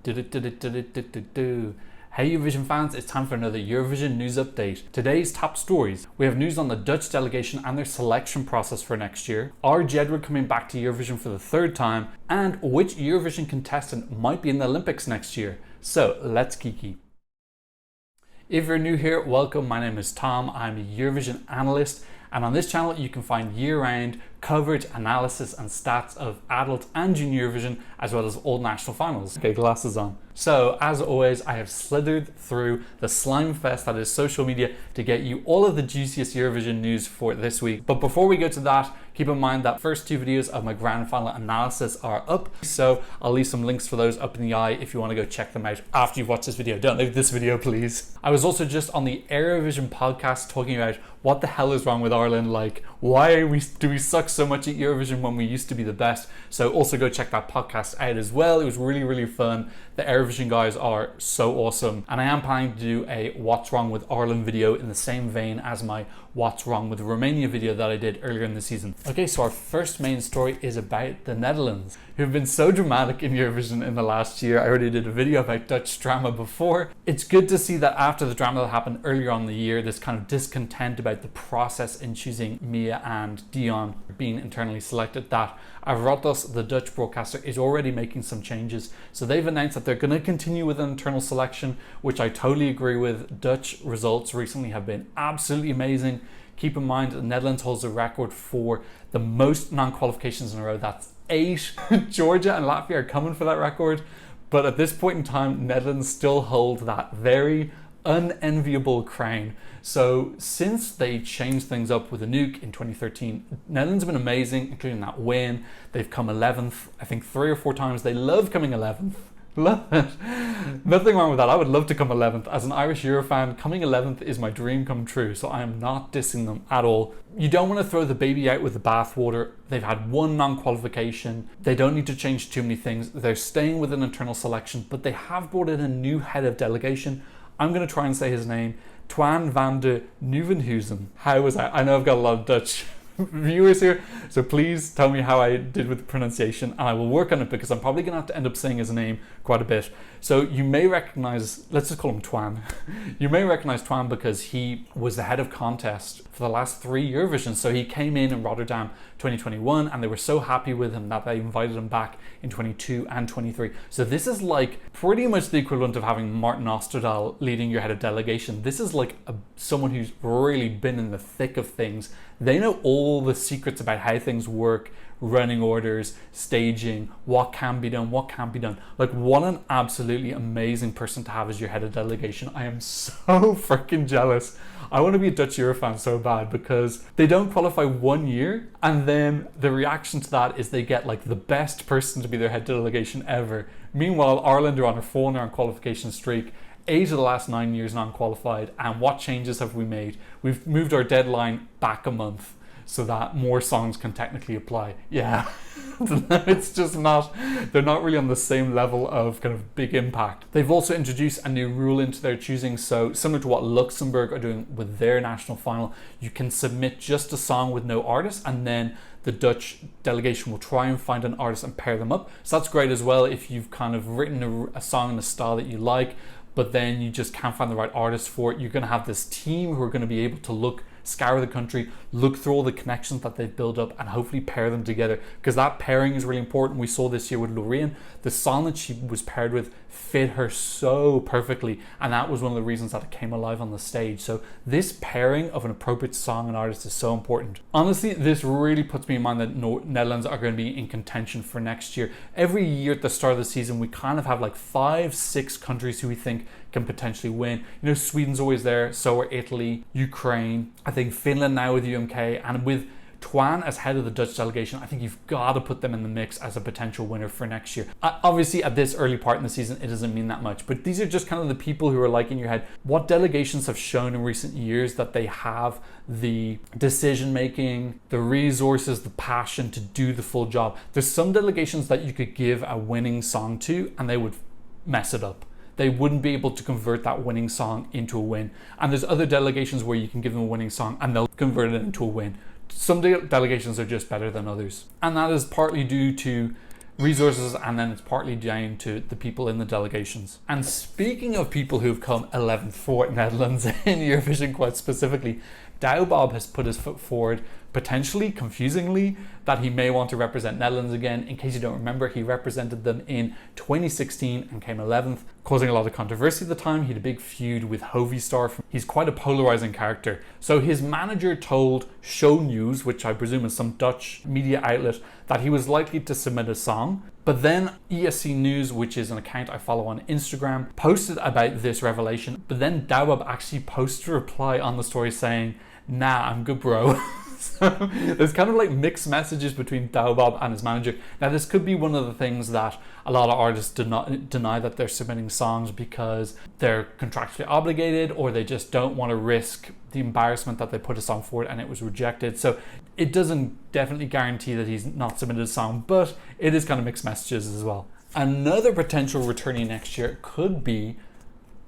Hey Eurovision fans, it's time for another Eurovision news update. Today's top stories. We have news on the Dutch delegation and their selection process for next year, are Jedward coming back to Eurovision for the third time, and which Eurovision contestant might be in the Olympics next year. So let's kiki. If you're new here, welcome. My name is Tom. I'm a Eurovision analyst, and on this channel you can find year-round coverage, analysis and stats of adult and junior Eurovision, as well as all national finals. Okay, glasses on. So as always, I have slithered through the slime fest that is social media to get you all of the juiciest Eurovision news for this week. But before we go to that, keep in mind that first two videos of my grand final analysis are up, so I'll leave some links for those up in the eye if you want to go check them out after you've watched this video. Don't leave this video, please. I was also just on the Eurovision podcast talking about what the hell is wrong with Ireland, like why do we suck so much at Eurovision when we used to be the best. So also go check that podcast out as well. It was really fun. The Eurovision guys are so awesome, and I am planning to do a What's Wrong with Ireland video in the same vein as my What's Wrong with Romania video that I did earlier in the season. Okay, so our first main story is about the Netherlands, who've been so dramatic in Eurovision in the last year. I already did a video about Dutch drama before. It's good to see that after the drama that happened earlier on in the year, this kind of discontent about the process in choosing Mia and Dion being internally selected, that Avrotos, the Dutch broadcaster, is already making some changes. So they've announced that they're going to continue with an internal selection, which I totally agree with. Dutch results recently have been absolutely amazing. Keep in mind, the Netherlands holds a record for the most non-qualifications in a row. That's 8. Georgia and Latvia are coming for that record. But at this point in time, Netherlands still hold that very unenviable crown. So since they changed things up with a nuke in 2013, Netherlands have been amazing, including that win. They've come 11th, I think 3 or 4 times. They love coming 11th. Love it. Nothing wrong with that. I would love to come 11th. As an Irish Euro fan, coming 11th is my dream come true, so I am not dissing them at all. You don't want to throw the baby out with the bathwater. They've had one non-qualification. They don't need to change too many things. They're staying with an internal selection, but they have brought in a new head of delegation. I'm going to try and say his name. Toine van de Nieuwenhuizen. How was that? I know I've got a lot of Dutch viewers here, so please tell me how I did with the pronunciation, and I will work on it because I'm probably gonna have to end up saying his name quite a bit. So you may recognize, let's just call him Toine. You may recognize Toine because he was the head of contest for the last 3 Eurovision. So he came in Rotterdam 2021, and they were so happy with him that they invited him back in 22 and 23. So this is like pretty much the equivalent of having Martin Osterdahl leading your head of delegation. This is like someone who's really been in the thick of things. They know all the secrets about how things work, running orders, staging, what can be done, what can't be done. Like, what an absolutely amazing person to have as your head of delegation. I am so freaking jealous. I want to be a Dutch Euro fan so bad because they don't qualify 1 year, and then the reaction to that is they get like the best person to be their head delegation ever. Meanwhile, Ireland are on a 4-year qualification streak. 8 of the last 9 years non-qualified, and what changes have we made? We've moved our deadline back a month so that more songs can technically apply. Yeah, it's just not, they're not really on the same level of kind of big impact. They've also introduced a new rule into their choosing, so similar to what Luxembourg are doing with their national final, you can submit just a song with no artist, and then the Dutch delegation will try and find an artist and pair them up. So that's great as well if you've kind of written a song in a style that you like, but then you just can't find the right artist for it. You're going to have this team who are going to be able to scour the country, look through all the connections that they've built up, and hopefully pair them together, because that pairing is really important. We saw this year with Loreen, the song that she was paired with fit her so perfectly, and that was one of the reasons that it came alive on the stage. So this pairing of an appropriate song and artist is so important. Honestly, this really puts me in mind that Netherlands are going to be in contention for next year. Every year at the start of the season, we kind of have like 5-6 countries who we think can potentially win. You know, Sweden's always there, so are Italy, Ukraine, I think Finland now with UMK, and with Toine as head of the Dutch delegation, I think you've got to put them in the mix as a potential winner for next year. Obviously, at this early part in the season, it doesn't mean that much, but these are just kind of the people who are like in your head. What delegations have shown in recent years that they have the decision making, the resources, the passion to do the full job. There's some delegations that you could give a winning song to and they would mess it up. They wouldn't be able to convert that winning song into a win. And there's other delegations where you can give them a winning song and they'll convert it into a win. Some delegations are just better than others. And that is partly due to resources, and then it's partly down to the people in the delegations. And speaking of people who've come 11th for Netherlands in Eurovision quite specifically, Douwe has put his foot forward, potentially, confusingly, that he may want to represent Netherlands again. In case you don't remember, he represented them in 2016 and came 11th, causing a lot of controversy at the time. He had a big feud with Hovistar. He's quite a polarizing character. So his manager told Shownews, which I presume is some Dutch media outlet, that he was likely to submit a song. But then ESC News, which is an account I follow on Instagram, posted about this revelation. But then Douwe actually posted a reply on the story saying, "Nah, I'm good, bro." So there's kind of like mixed messages between Douwe and his manager. Now, this could be one of the things that a lot of artists do not deny, that they're submitting songs because they're contractually obligated, or they just don't want to risk the embarrassment that they put a song forward and it was rejected. So it doesn't definitely guarantee that he's not submitted a song, but it is kind of mixed messages as well. Another potential returnee next year could be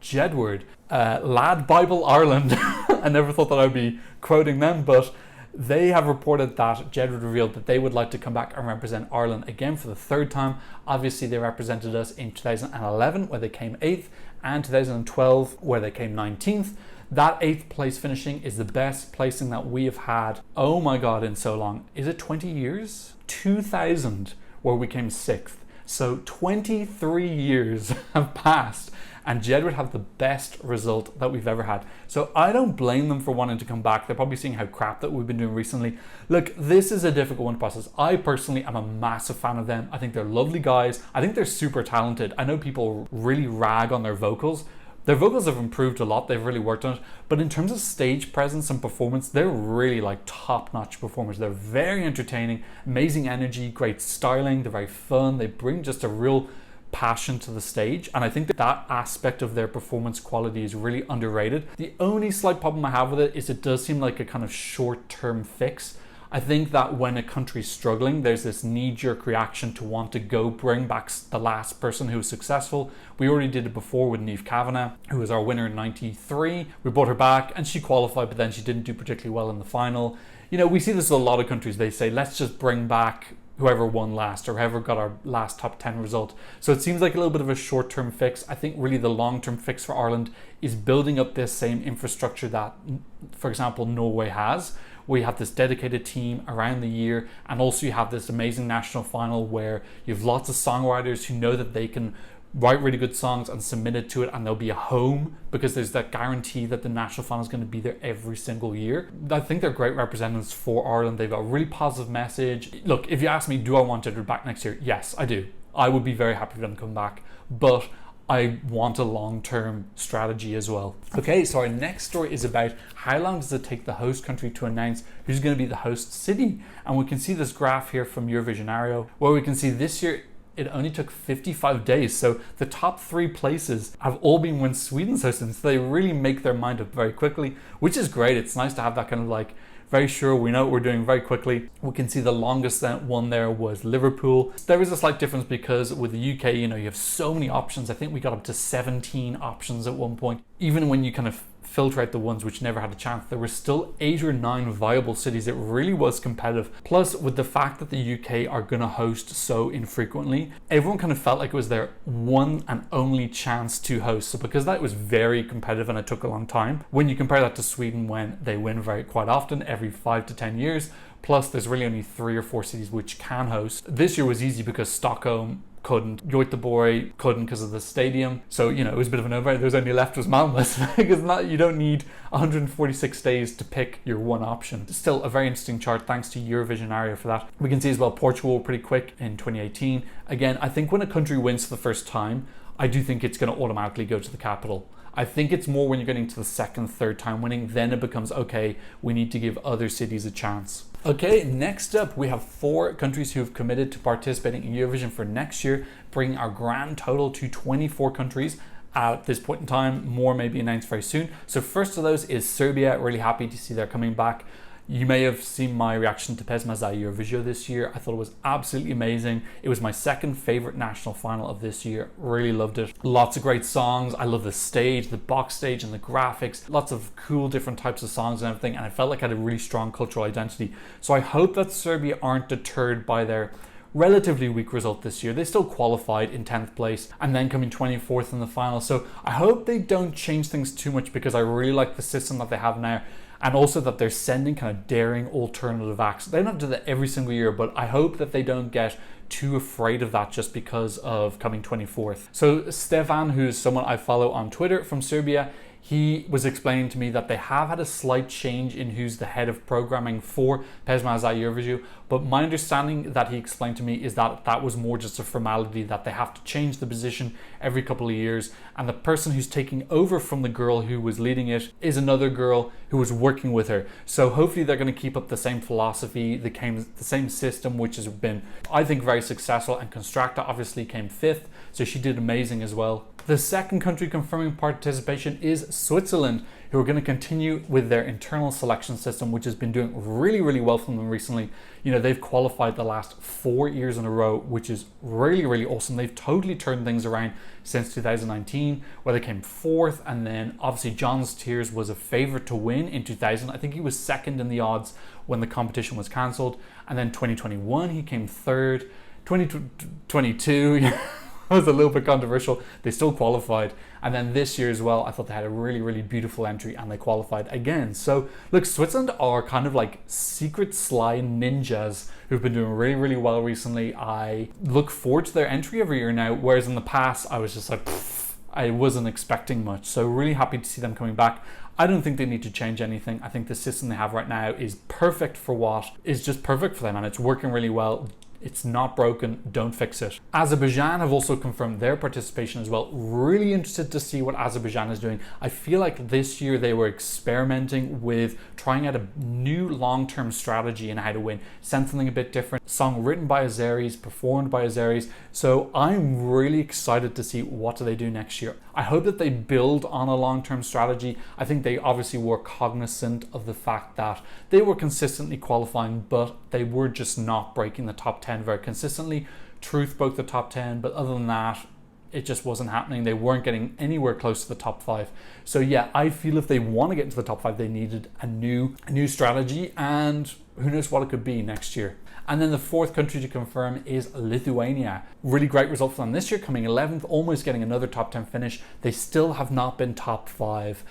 Jedward, Lad Bible Ireland. I never thought that I'd be quoting them, but they have reported that Jedward revealed that they would like to come back and represent Ireland again for the third time. Obviously, they represented us in 2011, where they came 8th, and 2012, where they came 19th. That 8th place finishing is the best placing that we have had, oh my god, in so long. Is it 20 years? 2000, where we came 6th. So 23 years have passed, and Jedward have the best result that we've ever had. So I don't blame them for wanting to come back. They're probably seeing how crap that we've been doing recently. Look, this is a difficult one to process. I personally am a massive fan of them. I think they're lovely guys. I think they're super talented. I know people really rag on their vocals. Their vocals have improved a lot. They've really worked on it. But in terms of stage presence and performance, they're really like top-notch performers. They're very entertaining, amazing energy, great styling. They're very fun. They bring just a real passion to the stage, and I think that aspect of their performance quality is really underrated. The only slight problem I have with it is it does seem like a kind of short-term fix. I think that when a country's struggling, there's this knee-jerk reaction to want to go bring back the last person who was successful. We already did it before with Niamh Kavanagh, who was our winner in 93. We brought her back and she qualified, but then she didn't do particularly well in the final. You know, we see this with a lot of countries. They say, let's just bring back whoever won last, or whoever got our last top 10 result. So it seems like a little bit of a short-term fix. I think really the long-term fix for Ireland is building up this same infrastructure that, for example, Norway has, where you have this dedicated team around the year, and also you have this amazing national final where you have lots of songwriters who know that they can write really good songs and submit it to it, and there'll be a home because there's that guarantee that the national final is going to be there every single year. I think they're great representatives for Ireland. They've got a really positive message. Look, if you ask me, do I want Jedward back next year? Yes, I do. I would be very happy for them to come back, but I want a long-term strategy as well. Okay, so our next story is about how long does it take the host country to announce who's going to be the host city? And we can see this graph here from Eurovision Ario, where we can see this year it only took 55 days. So the top 3 places have all been when Sweden's hosting. So they really make their mind up very quickly, which is great. It's nice to have that kind of like, very sure we know what we're doing very quickly. We can see the longest one there was Liverpool. There is a slight difference because with the UK, you know, you have so many options. I think we got up to 17 options at one point. Even when you kind of filter out the ones which never had a chance, there were still 8 or 9 viable cities. It really was competitive. Plus, with the fact that the UK are going to host so infrequently, everyone kind of felt like it was their one and only chance to host. So because that was very competitive and it took a long time, when you compare that to Sweden, when they win quite often, every 5 to 10 years, plus there's really only 3 or 4 cities which can host. This year was easy because Stockholm couldn't, Göteborg couldn't because of the stadium. So, you know, it was a bit of a no-brainer. There's only left was Malmö, because you don't need 146 days to pick your one option. Still a very interesting chart, thanks to Eurovision Ario for that. We can see as well Portugal were pretty quick in 2018. Again, I think when a country wins for the first time, I do think it's going to automatically go to the capital. I think it's more when you're getting to the second, third time winning, then it becomes, okay, we need to give other cities a chance. Okay, next up we have 4 countries who have committed to participating in Eurovision for next year, bringing our grand total to 24 countries at this point in time. More may be announced very soon. So first of those is Serbia. Really happy to see they're coming back. You may have seen my reaction to Pesma za Eurovision this year. I thought it was absolutely amazing. It was my second favorite national final of this year. Really loved it. Lots of great songs. I love the stage, the box stage and the graphics. Lots of cool different types of songs and everything. And I felt like I had a really strong cultural identity. So I hope that Serbia aren't deterred by their relatively weak result this year. They still qualified in 10th place and then coming 24th in the final. So I hope they don't change things too much, because I really like the system that they have now, and also that they're sending kind of daring alternative acts. They don't have to do that every single year, but I hope that they don't get too afraid of that just because of coming 24th. So Stefan, who is someone I follow on Twitter from Serbia, he was explaining to me that they have had a slight change in who's the head of programming for Pesma za Eurovision, but my understanding that he explained to me is that that was more just a formality, that they have to change the position every couple of years, and the person who's taking over from the girl who was leading it is another girl who was working with her. So hopefully they're going to keep up the same philosophy, the same system, which has been, I think, very successful. And Constracta obviously came 5th, so she did amazing as well. The second country confirming participation is Switzerland, who are going to continue with their internal selection system, which has been doing really, really well for them recently. You know, they've qualified the last 4 years in a row, which is really, really awesome. They've totally turned things around since 2019, where they came 4th, and then obviously John's Tears was a favourite to win in 2000. I think he was 2nd in the odds when the competition was cancelled, and then 2021 he came 3rd. 2022 was a little bit controversial. They still qualified. And then this year as well, I thought they had a really, really beautiful entry and they qualified again. So look, Switzerland are kind of like secret sly ninjas who've been doing really, really well recently. I look forward to their entry every year now, whereas in the past I was just like, I wasn't expecting much. So really happy to see them coming back. I don't think they need to change anything. I think the system they have right now is perfect for what is just perfect for them, and it's working really well. It's not broken, don't fix it. Azerbaijan have also confirmed their participation as well. Really interested to see what Azerbaijan is doing. I feel like this year they were experimenting with trying out a new long-term strategy in how to win. Something a bit different. Song written by Azeris, performed by Azeris. So I'm really excited to see what do they do next year. I hope that they build on a long-term strategy. I think they obviously were cognizant of the fact that they were consistently qualifying, but they were just not breaking the top 10 very consistently. Truth broke the top 10, but other than that, it just wasn't happening. They weren't getting anywhere close to the top 5. So yeah, I feel if they want to get into the top 5, they needed a new strategy, and who knows what it could be next year. And then the fourth country to confirm is Lithuania. Really great result for them this year, coming 11th, almost getting another top 10 finish. They still have not been top 5.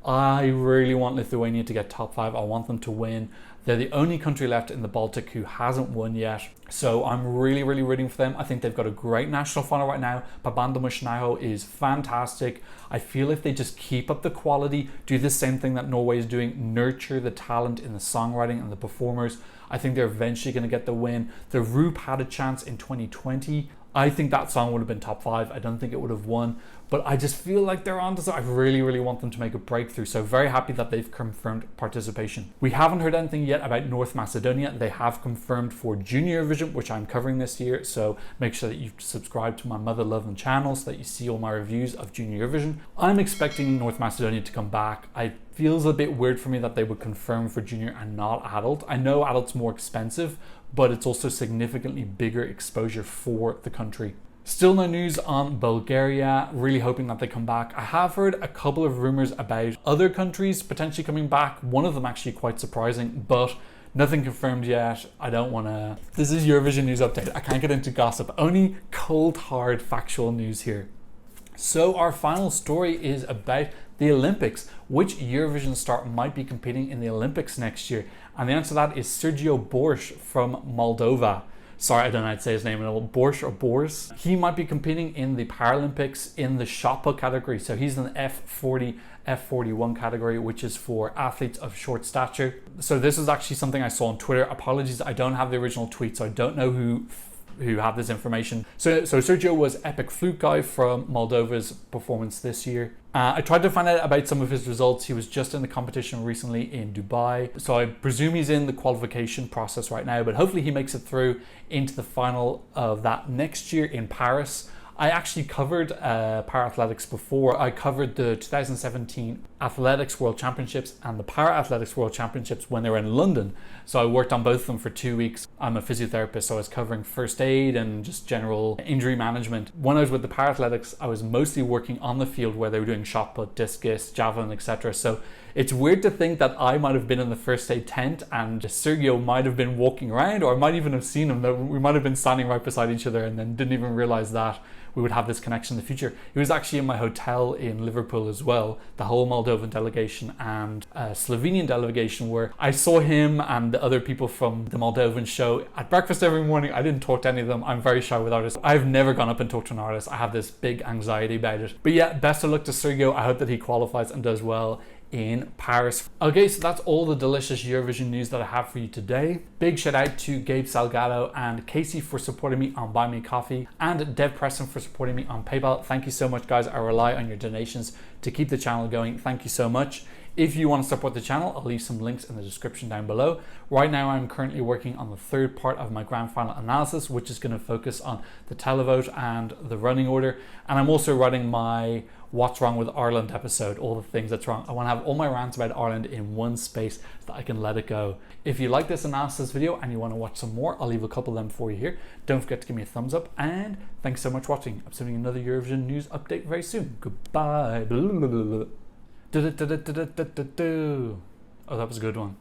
I really want Lithuania to get top 5. I want them to win. They're the only country left in the Baltic who hasn't won yet. So I'm really, really rooting for them. I think they've got a great national final right now. Pabandamushnaho is fantastic. I feel if they just keep up the quality, do the same thing that Norway is doing, nurture the talent in the songwriting and the performers, I think they're eventually going to get the win. The Roop had a chance in 2020. I think that song would have been top 5. I don't think it would have won, but I just feel like they're on to something. I really, really want them to make a breakthrough. So very happy that they've confirmed participation. We haven't heard anything yet about North Macedonia. They have confirmed for Junior Eurovision, which I'm covering this year. So make sure that you subscribe to my Mother Loving channel so that you see all my reviews of Junior Eurovision. I'm expecting North Macedonia to come back. It feels a bit weird for me that they would confirm for Junior and not Adult. I know Adult's more expensive, but it's also significantly bigger exposure for the country. Still no news on Bulgaria, really hoping that they come back. I have heard a couple of rumors about other countries potentially coming back, one of them actually quite surprising, but nothing confirmed yet. I don't want to... This is Eurovision News Update. I can't get into gossip, only cold, hard, factual news here. So our final story is about the Olympics. Which Eurovision star might be competing in the Olympics next year? And the answer to that is Sergio Borș from Moldova. Sorry, I don't know how to say his name. Borș or Bors. He might be competing in the Paralympics in the shot put category. So he's in the F40, F41 category, which is for athletes of short stature. So this is actually something I saw on Twitter. Apologies, I don't have the original tweet, so I don't know who have this information. So Sergio was epic flute guy from Moldova's performance this year. I tried to find out about some of his results. He was just in the competition recently in Dubai. So I presume he's in the qualification process right now, but hopefully he makes it through into the final of that next year in Paris. I actually covered para-athletics before. I covered the 2017 Athletics World Championships and the Para-Athletics World Championships when they were in London. So I worked on both of them for 2 weeks. I'm a physiotherapist, so I was covering first aid and just general injury management. When I was with the para-athletics, I was mostly working on the field where they were doing shot put, discus, javelin, etc. So it's weird to think that I might have been in the first aid tent and Sergio might have been walking around, or I might even have seen him. That we might have been standing right beside each other and then didn't even realize that we would have this connection in the future. He was actually in my hotel in Liverpool as well, the whole Moldovan delegation and Slovenian delegation, where I saw him and the other people from the Moldovan show at breakfast every morning. I didn't talk to any of them. I'm very shy with artists. I've never gone up and talked to an artist. I have this big anxiety about it. But yeah, best of luck to Sergio. I hope that he qualifies and does well in Paris. Okay, so that's all the delicious Eurovision news that I have for you today. Big shout out to Gabe Salgado and Casey for supporting me on Buy Me Coffee, and Dev Preston for supporting me on PayPal. Thank you so much, guys. I rely on your donations to keep the channel going. Thank you so much. If you want to support the channel, I'll leave some links in the description down below. Right now, I'm currently working on the third part of my grand final analysis, which is going to focus on the televote and the running order. And I'm also writing my What's Wrong with Ireland episode, all the things that's wrong. I want to have all my rants about Ireland in one space so that I can let it go. If you like this analysis video and you want to watch some more, I'll leave a couple of them for you here. Don't forget to give me a thumbs up, and thanks so much for watching. I'm sending another Eurovision news update very soon. Goodbye. Oh, that was a good one.